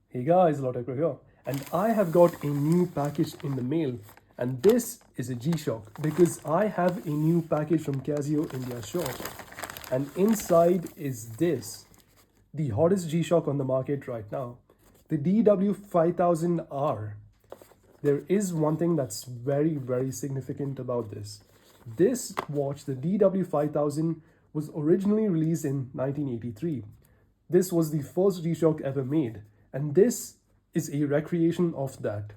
Hey guys, Lotecro here, and I have got a new package in the mail, and this is a G-SHOCK because I have a new package from Casio India shop, and inside is this, the hottest G-SHOCK on the market right now, the DW-5000R. There is one thing that's very significant about this. This watch, the DW-5000, was originally released in 1983. This was the first G-SHOCK ever made, and this is a recreation of that.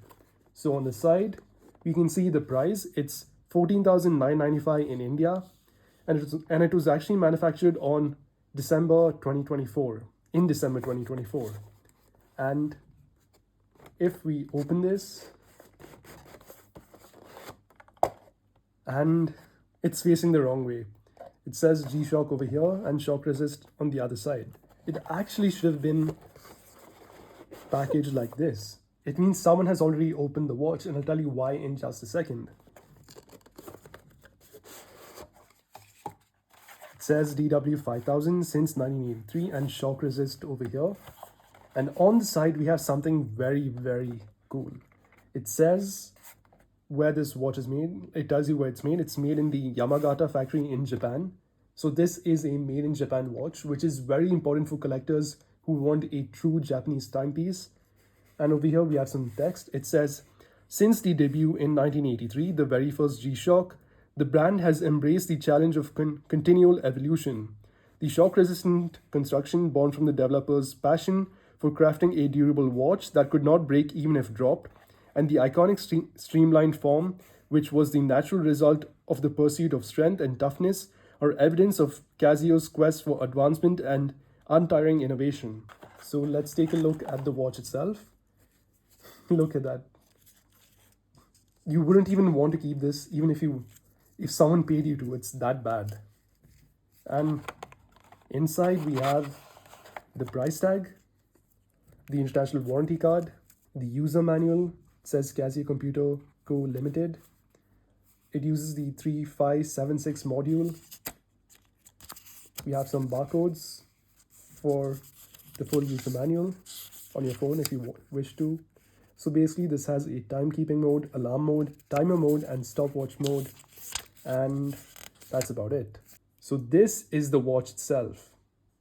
So on the side, we can see the price. It's 14,995 in India, and it was actually manufactured on December 2024, in December 2024. And if we open this, and it's facing the wrong way. It says G-SHOCK over here and shock resist on the other side. It actually should have been packaged like this. It means someone has already opened the watch, and I'll tell you why in just a second. It says DW-5000 since 1983 and shock resist over here. And on the side, we have something very cool. It says where this watch is made. It tells you where it's made. It's made in the Yamagata factory in Japan. So this is a made in Japan watch, which is very important for collectors who want a true Japanese timepiece. And over here we have some text. It says, since the debut in 1983, the very first G-SHOCK, the brand has embraced the challenge of continual evolution. The shock-resistant construction born from the developer's passion for crafting a durable watch that could not break even if dropped, and the iconic streamlined form, which was the natural result of the pursuit of strength and toughness, are evidence of Casio's quest for advancement and untiring innovation. So let's take a look at the watch itself. Look at that. You wouldn't even want to keep this even if someone paid you to. It's that bad. And inside we have the price tag, the international warranty card, the user manual. It says Casio Computer Co. Limited. It uses the 3576 module. We have some barcodes for the full user manual on your phone if you wish to. So basically this has a timekeeping mode, alarm mode, timer mode, and stopwatch mode. And that's about it. So this is the watch itself.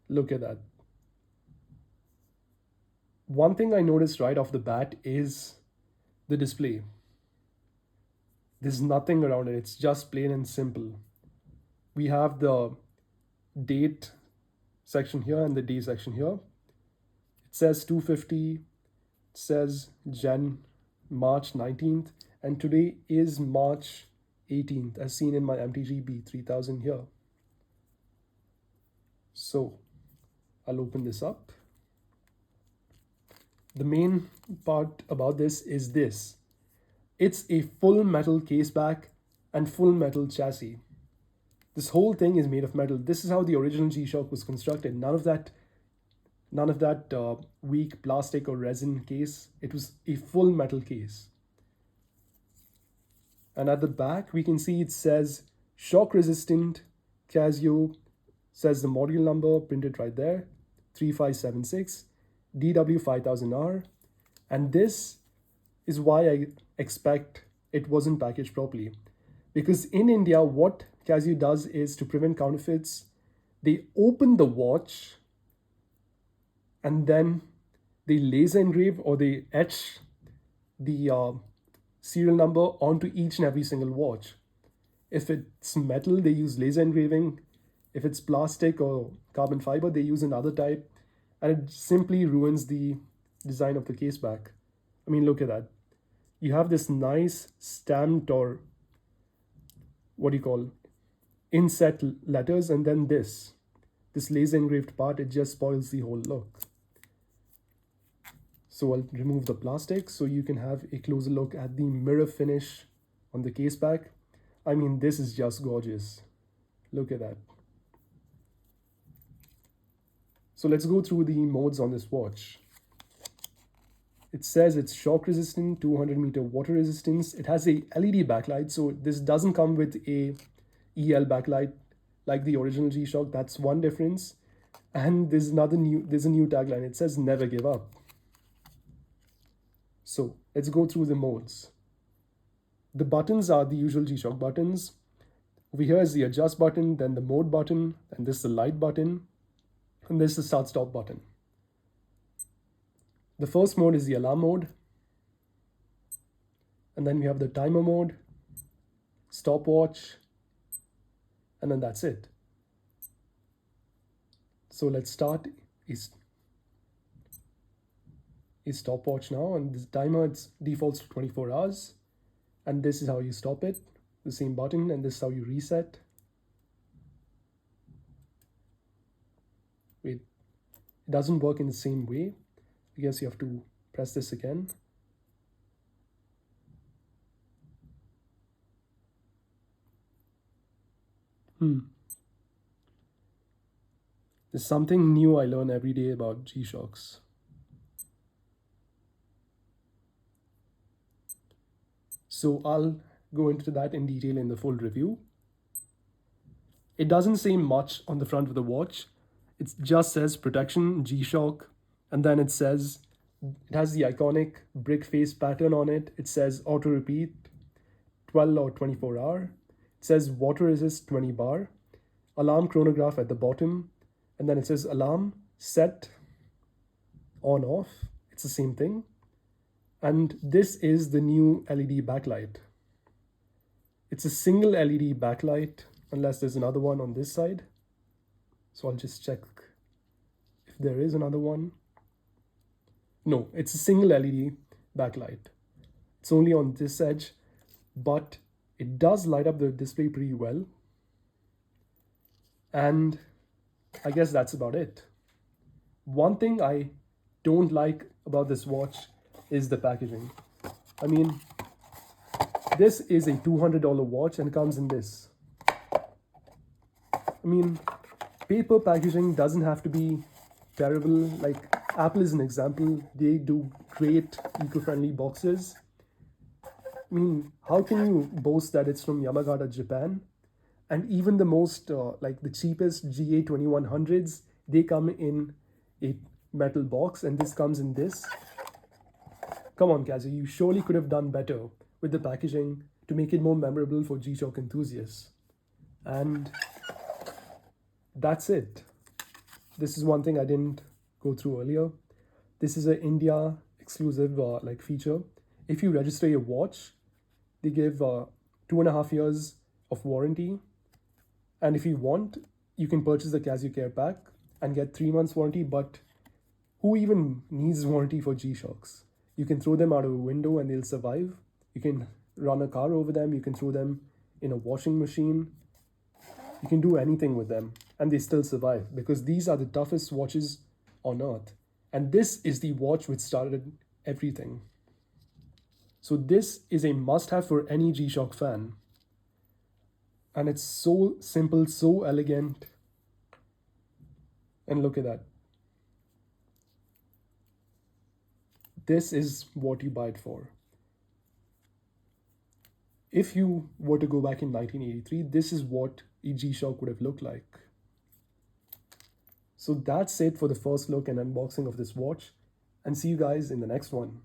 Look at that. One thing I noticed right off the bat is the display. There's nothing around it. It's just plain and simple. We have the date section here and the day section here. It says 250. It says March 19th. And today is March 18th, as seen in my MTG B3000 here. So I'll open this up. The main part about this is this. It's a full metal case back and full metal chassis. This whole thing is made of metal. This is how the original G-SHOCK was constructed. None of that weak plastic or resin case. It was a full metal case. And at the back, we can see it says shock resistant Casio, says the module number printed right there, 3576. DW-5000R, and this is why I expect it wasn't packaged properly, because in India what Casio does is to prevent counterfeits. They open the watch and then they laser engrave or they etch the serial number onto each and every single watch. If it's metal, they use laser engraving. If it's plastic or carbon fiber, they use another type. And it simply ruins the design of the case back. I mean, look at that. You have this nice stamped, or what do you call, inset letters, and then this laser engraved part, it just spoils the whole look. So I'll remove the plastic so you can have a closer look at the mirror finish on the case back. I mean, this is just gorgeous. Look at that. So let's go through the modes on this watch. It says it's shock resistant, 200 meter water resistance. It has a LED backlight, so this doesn't come with a EL backlight like the original G-SHOCK. That's one difference. And there's a new tagline. It says never give up. So let's go through the modes. The buttons are the usual G-SHOCK buttons. Over here is the adjust button, then the mode button, and this is the light button, and this is the start stop button. The first mode is the alarm mode, and then we have the timer mode, stopwatch, and then that's it. So let's start a stopwatch now, and this timer, it defaults to 24 hours, and this is how you stop it, the same button, and this is how you reset. Wait, it doesn't work in the same way. I guess you have to press this again. There's something new I learn every day about G-SHOCKs. So I'll go into that in detail in the full review. It doesn't say much on the front of the watch. It just says protection, G-SHOCK, and then it says, it has the iconic brick face pattern on it. It says auto repeat 12 or 24 hour. It says water resist 20 bar, alarm chronograph at the bottom, and then it says alarm set on off. It's the same thing. And this is the new LED backlight. It's a single LED backlight, unless there's another one on this side. So I'll just check if there is another one. No, it's a single LED backlight. It's only on this edge, but it does light up the display pretty well. And I guess that's about it. One thing I don't like about this watch is the packaging. I mean, this is a $200 watch and comes in this. I mean, paper packaging doesn't have to be terrible. Like Apple is an example. They do great eco-friendly boxes. I mean, how can you boast that it's from Yamagata, Japan? And even the most, like the cheapest GA2100s, they come in a metal box, and this comes in this. Come on, Casio, you surely could have done better with the packaging to make it more memorable for G-SHOCK enthusiasts. And that's it. This is one thing I didn't go through earlier. This is an India exclusive like feature. If you register your watch, they give 2.5 years of warranty. And if you want, you can purchase the Casio Care Pack and get 3 months warranty, but who even needs warranty for G-SHOCKs? You can throw them out of a window and they'll survive. You can run a car over them. You can throw them in a washing machine. You can do anything with them and they still survive, because these are the toughest watches on earth. And this is the watch which started everything. So this is a must-have for any G-SHOCK fan. And it's so simple, so elegant. And look at that. This is what you buy it for. If you were to go back in 1983, this is what a G-SHOCK would have looked like. So that's it for the first look and unboxing of this watch, and see you guys in the next one.